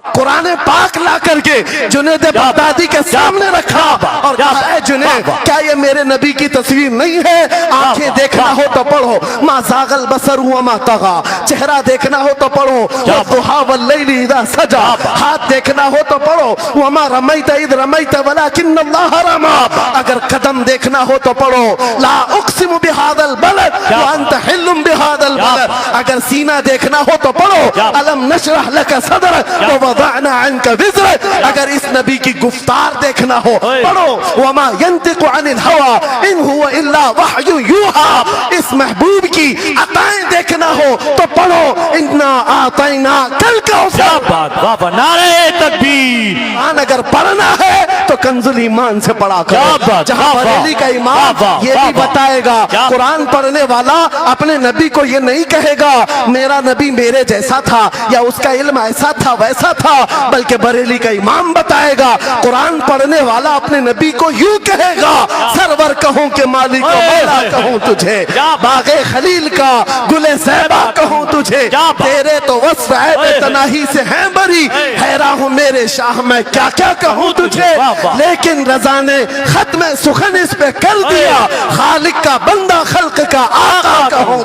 कुरान पाक ला करके जुनैद बगदादी के सामने रखा और कहा, जुनैद क्या ये मेरे नबी की तस्वीर नहीं है? आंखें देखना हो तो पढ़ो, मा ज़ागल बसर हुआ मा तगा, चेहरा देखना हो तो पढ़ो, वद्दुहा वल्लैलि इज़ा सजा, हाथ देखना हो तो पढ़ो, वमा रमैत इज़ रमैत वलाकिन्नल्लाह रमा, अगर कदम देखना हो तो पढ़ो, ला उक़सिमु बिहादल बलद व अंत हिल्लुम बिहादल बलद, अगर सीना देखना हो तो पढ़ो, अलम नशरह लक सदरक व वज़अना अन्का विज़रक, अगर इस नबी की गुफ्तार देखना हो पढ़ो, वमा यंतिकु अनिल हवा इन हुवा इल्ला वहयु यूहा, इस महबूब की अताएं देखना हो तो पढ़ो, इन्ना आतैना कल कौसर, नारे तकबीर। अगर पढ़ना है तो कंजुल ईमान से पढ़ा करो, जहां बरेली का इमाम ये भी बताएगा, कुरान पढ़ने वाला अपने नबी को ये नहीं कहेगा मेरा नबी मेरे जैसा था या उसका इल्म ऐसा था वैसा था, बल्कि बरेली का इमाम बताएगा कुरान पढ़ने वाला अपने नबी को यूं कहेगा, सरवर कहूं के मालिक को मौला कहूं तुझे, बागे खलील का गुले ज़ैबा कहूं तुझे, तेरे तो वस्फ़ है तनाही से है बरी, हैरान हूं मेरे शाह मैं क्या क्या कहूं तुझे, लेकिन रज़ा ने खत्म सुखन इस पे कर दिया, खालिक का बंदा खल्क का आका कहूं।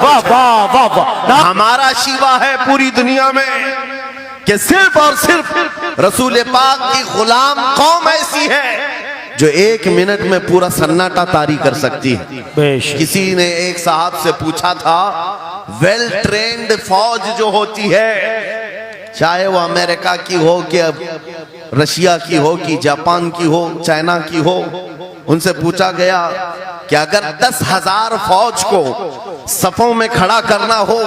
हमारा शिवा है पूरी दुनिया में कि सिर्फ और सिर्फ रसूल पाक की गुलाम कौम ऐसी है जो एक मिनट में पूरा सन्नाटा तारी कर सकती है। किसी ने एक साहब से पूछा था, वेल ट्रेंड फौज जो होती है, चाहे वो अमेरिका की हो कि रशिया की हो कि जापान की हो, चाइना की हो, उनसे पूछा गया कि अगर 10,000 फौज को सफों में खड़ा करना हो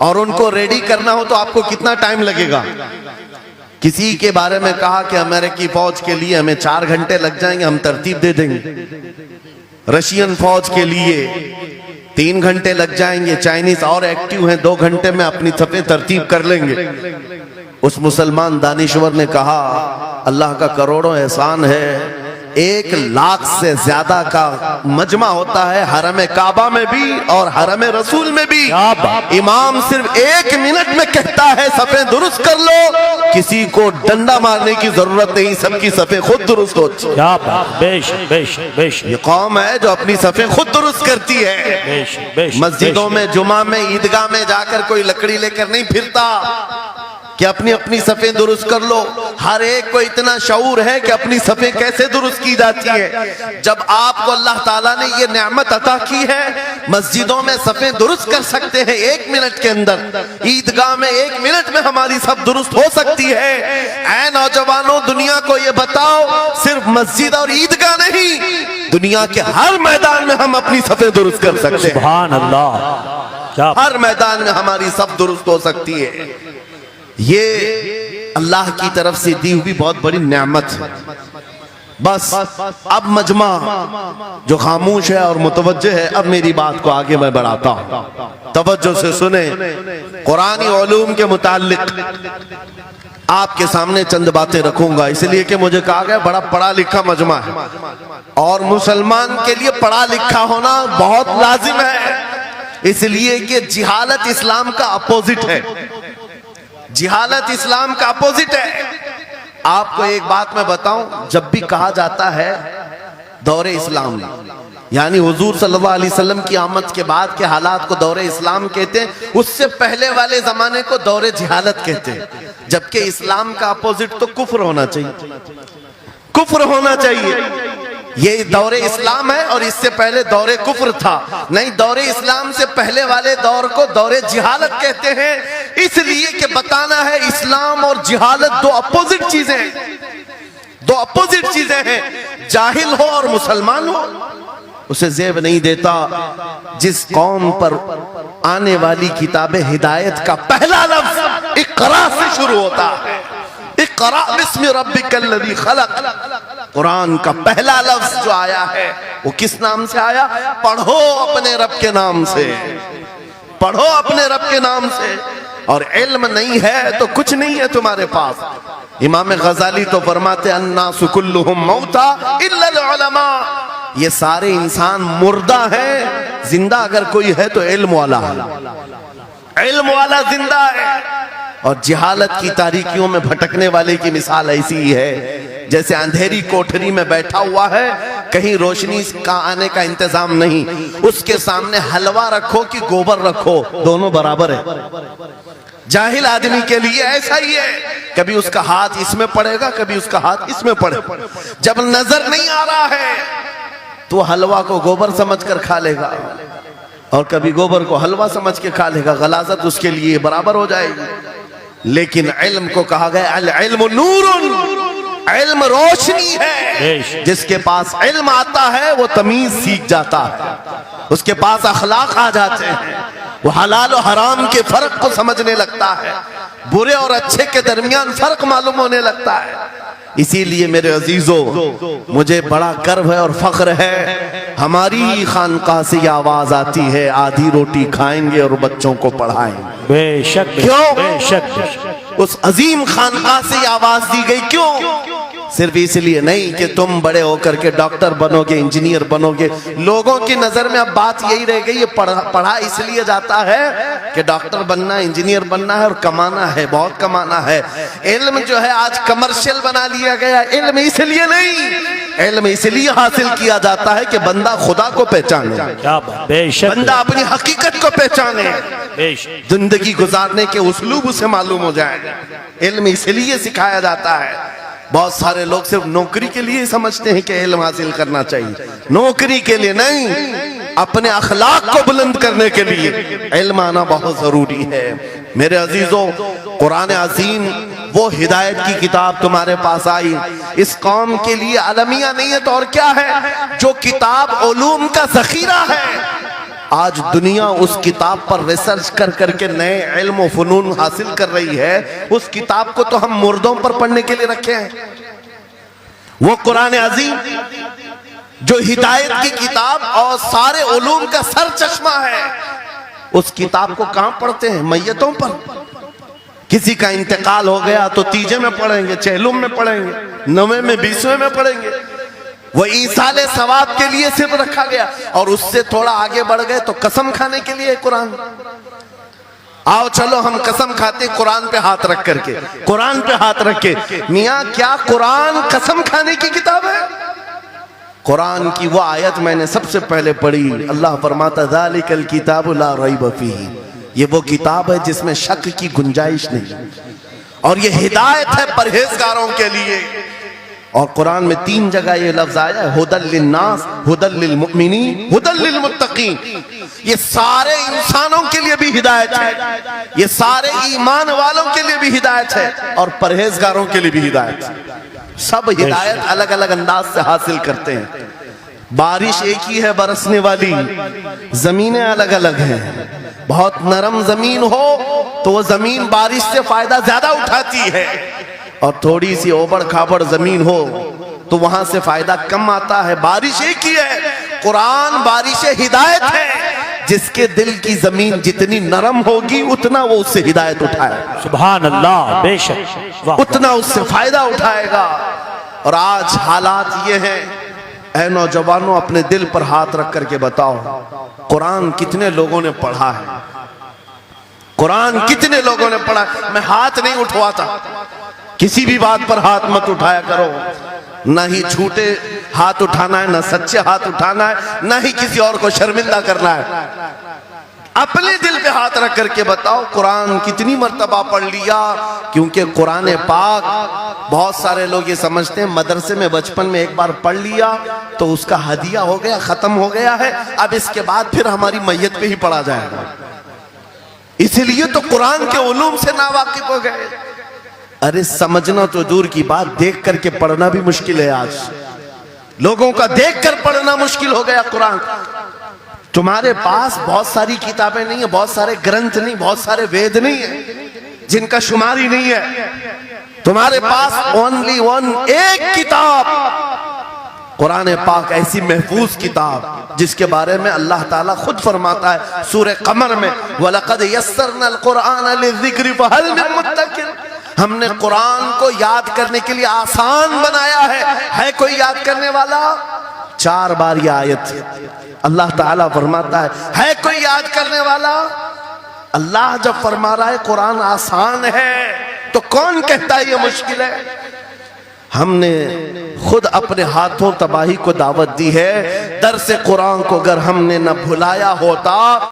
और उनको रेडी करना हो तो आपको कितना टाइम लगेगा? किसी के बारे में कहा कि अमेरिकी फौज के लिए हमें 4 घंटे लग जाएंगे, हम तरतीब दे देंगे। रशियन फौज के लिए 3 घंटे लग जाएंगे, चाइनीज और एक्टिव हैं, 2 घंटे में अपनी सफे तरतीब कर लेंगे। उस मुसलमान दानिश्वर ने कहा, अल्लाह का करोड़ों एहसान है, 1 लाख से ज्यादा का मजमा होता है हरम काबा में भी और हरम रसूल में भी। इमाम सिर्फ 1 मिनट में कहता है सफे दुरुस्त कर लो, किसी को डंडा मारने की जरूरत नहीं, सबकी सफे खुद दुरुस्त होती है। ये कौम है जो अपनी सफे खुद दुरुस्त करती है। मस्जिदों में, जुमा में, ईदगाह में जाकर कोई लकड़ी लेकर नहीं फिरता कि अपनी अपनी सफे दुरुस्त कर लो। हर एक को इतना शऊर है कि अपनी सफे कैसे दुरुस्त की जाती है। जब आपको अल्लाह ताला ने ये नेमत अता की है, मस्जिदों में सफे दुरुस्त कर सकते हैं 1 मिनट के अंदर, ईदगाह में 1 मिनट में हमारी सब दुरुस्त हो सकती है। ऐ नौजवानों, दुनिया को ये बताओ, सिर्फ मस्जिद और ईदगाह नहीं, दुनिया के हर मैदान में हम अपनी सफे दुरुस्त कर सकते हैं। सुभान अल्लाह, हर मैदान में हमारी सब दुरुस्त हो सकती है। ये अल्लाह की तरफ से दी हुई बहुत बड़ी नेमत है। बस अब मजमा जो खामोश है और मुतवज्जे है, अब मेरी बात को आगे मैं बढ़ाता हूं, तवज्जो से सुने। कुरानी उलूम के मुताल्लिक आपके सामने चंद बातें रखूंगा, इसलिए कि मुझे कहा गया बड़ा पढ़ा लिखा मजमा है और मुसलमान के लिए पढ़ा लिखा होना बहुत लाजिम है, इसलिए कि जिहालत इस्लाम का अपोजिट है। जिहालत इस्लाम का अपोजिट है। आपको एक बात मैं बताऊं, जब भी कहा जाता है दौरे इस्लाम, यानी हुजूर सल्लल्लाहु अलैहि वसल्लम की आमद के बाद के हालात को दौरे इस्लाम कहते हैं, उससे पहले वाले जमाने को दौरे जिहालत कहते हैं। जबकि इस्लाम का अपोजिट तो कुफ्र होना चाहिए, कुफ्र होना चाहिए। ये दौरे इस्लाम है और इससे पहले दौरे कुफ्र था। नहीं, दौरे इस्लाम से पहले वाले दौर को दौरे जिहालत कहते हैं, इसलिए कि बताना है इस्लाम और जिहालत दो अपोजिट चीजें हैं, दो अपोजिट चीजें हैं। जाहिल हो और मुसलमान हो उसे ज़ेब नहीं देता। जिस कौम पर आने वाली किताबे हिदायत का पहला लफ्ज इक़रा से शुरू होता है, इक़रा बिस्मि रब्बिकल्लज़ी खलक़, कुरान का पहला लफ्ज जो आया है वो किस नाम से आया? पढ़ो अपने रब के नाम से, पढ़ो अपने रब के नाम से। और इल्म नहीं है तो कुछ नहीं है तुम्हारे पास। इमाम गजाली तो फरमाते अन्नासु कुल्लुहुम मौता इल्लल उलमा, ये सारे इंसान मुर्दा हैं, जिंदा अगर कोई है तो इल्म वाला है, इल्म वाला जिंदा है। और जिहालत की तारीकियों में भटकने वाले की मिसाल ऐसी ही है जैसे अंधेरी कोठरी में बैठा हुआ है, कहीं रोशनी का आने का इंतजाम नहीं, उसके सामने हलवा रखो कि गोबर रखो, दोनों बराबर है। जाहिल आदमी के लिए ऐसा ही है, कभी उसका हाथ इसमें पड़ेगा, कभी उसका हाथ इसमें पड़ेगा। जब नजर नहीं आ रहा है तो हलवा को गोबर समझकर खा लेगा और कभी गोबर को हलवा समझ के खा लेगा, गलाजत उसके लिए बराबर हो जाएगी। लेकिन इल्म को कहा गया अल इल्म नूरुन, इल्म रोशनी है। जिसके पास इल्म आता है वो तमीज सीख जाता है, उसके पास अखलाक आ जाते हैं, वो हलाल और हराम के फर्क को समझने लगता है, बुरे और अच्छे के दरमियान फर्क मालूम होने लगता है। इसीलिए मेरे अजीजों, मुझे बड़ा गर्व है और फख्र है, हमारी ही खानकाह से ये आवाज आती है, आधी रोटी खाएंगे और बच्चों को पढ़ाएंगे। बेशक, क्यों? बेशक। उस अजीम खानकाह से ये आवाज दी गई, क्यों? सिर्फ इसलिए नहीं कि तुम बड़े होकर के डॉक्टर बनोगे, इंजीनियर बनोगे। लोगों की नजर में अब बात यही रह गई, ये पढ़ा इसलिए जाता है कि डॉक्टर बनना है, इंजीनियर बनना है और कमाना है, बहुत कमाना है। इल्म जो है आज कमर्शियल बना लिया गया। इल्म इसलिए नहीं, इल्म इसलिए हासिल किया जाता है कि बंदा खुदा को पहचाने, बंदा अपनी हकीकत को पहचाने, जिंदगी गुजारने के उस्लूब उसे मालूम हो जाए। इल्म इसलिए सिखाया जाता है। बहुत सारे लोग सिर्फ नौकरी के लिए समझते हैं कि इल्म हासिल करना चाहिए, नौकरी के लिए नहीं, अपने अखलाक को बुलंद करने के लिए इल्म आना बहुत जरूरी है। मेरे अजीजों, कुरान अजीम वो हिदायत की किताब तुम्हारे पास आई, इस कौम के लिए अलमिया नहीं है तो और क्या है, जो किताब उलूम का जखीरा है। आज दुनिया उस किताब पर रिसर्च कर करके नए इल्म और फनून हासिल कर रही है। उस किताब को तो हम मुर्दों पर पढ़ने के लिए रखे हैं। वो कुरान अजीम जो हिदायत की किताब और सारे उलूम का सर चश्मा है, उस किताब को कहां पढ़ते हैं? मैयतों पर। किसी का इंतकाल हो गया तो तीजे में पढ़ेंगे, चहलुम में पढ़ेंगे, 9वें में 20वें में पढ़ेंगे। वो ईसाले सवाब के लिए सिर्फ रखा गया। और उससे थोड़ा आगे बढ़ गए तो कसम खाने के लिए कुरान। आओ चलो हम कसम खाते कुरान पे हाथ रख करके, कुरान पे हाथ रख के। मियाँ क्या कुरान कसम खाने की किताब है? कुरान की वो आयत मैंने सबसे पहले पढ़ी, अल्लाह फरमाता ज़ालिकल किताबु ला रैब फीही, ये वो किताब है जिसमें शक की गुंजाइश नहीं, और ये हिदायत है परहेजगारों के लिए। और कुरान में 3 जगह ये लफ्ज आया है, हुदल लिन्नास, हुदल लिलमुमिनीन, हुदल लिलमुत्तकीन। ये सारे इंसानों के लिए भी हिदायत है, ये सारे ईमान वालों के लिए भी हिदायत है, और परहेजगारों के लिए भी हिदायत है। सब हिदायत अलग अलग अंदाज से हासिल करते हैं। बारिश एक ही है बरसने वाली, जमीनें अलग अलग हैं। बहुत नरम जमीन हो तो वो जमीन बारिश से फायदा ज्यादा उठाती है, और थोड़ी सी ओबड़ खाबड़ जमीन हो तो वहां से फायदा कम आता है। बारिश एक ही है, कुरान बारिश हिदायत है। जिसके दिल की जमीन जितनी नरम होगी उतना वो उससे हिदायत उठाएगा। सुभान अल्लाह, बेशक, उतना उससे फायदा उठाएगा। और आज हालात ये हैं, ऐ नौजवानों अपने दिल पर हाथ रख करके बताओ, कुरान कितने लोगों ने पढ़ा है? कुरान कितने लोगों ने पढ़ा? मैं हाथ नहीं उठवाता, किसी भी बात पर हाथ मत उठाया करो। ना ही झूठे हाथ उठाना है, ना सच्चे हाथ उठाना है, ना ही किसी और को शर्मिंदा करना है। अपने दिल पे हाथ रख करके बताओ कुरान कितनी मर्तबा पढ़ लिया। क्योंकि कुरान पाक, बहुत सारे लोग ये समझते हैं मदरसे में बचपन में एक बार पढ़ लिया तो उसका हदिया हो गया, खत्म हो गया है, अब इसके बाद फिर हमारी मैयत पे ही पढ़ा जाएगा। इसलिए तो कुरान के उलूम से नावाकिफ हो गए। अरे समझना तो दूर की बात, देख करके पढ़ना भी मुश्किल है। आज लोगों का देख कर पढ़ना मुश्किल हो गया। कुरान तुम्हारे पास बहुत सारी किताबें नहीं है, बहुत सारे ग्रंथ नहीं, बहुत सारे वेद नहीं है जिनका शुमार ही नहीं है। तुम्हारे पास ओनली वन, एक किताब कुरान पाक, ऐसी महफूज किताब जिसके बारे में अल्लाह ताला खुद फरमाता है सूरह कमर में, वलक़द यस्सरनल कुरआन लिज़िक्रि फहल मिन मुद्दकिर। हमने कुरान को याद करने के लिए आसान बनाया है कोई याद करने वाला? 4 बार यह आयत अल्लाह ताला फरमाता है कोई याद करने वाला? अल्लाह जब फरमा रहा है कुरान आसान है तो कौन कहता है ये मुश्किल है? हमने खुद अपने हाथों तबाही को दावत दी है। दर्स कुरान को अगर हमने न भुलाया होता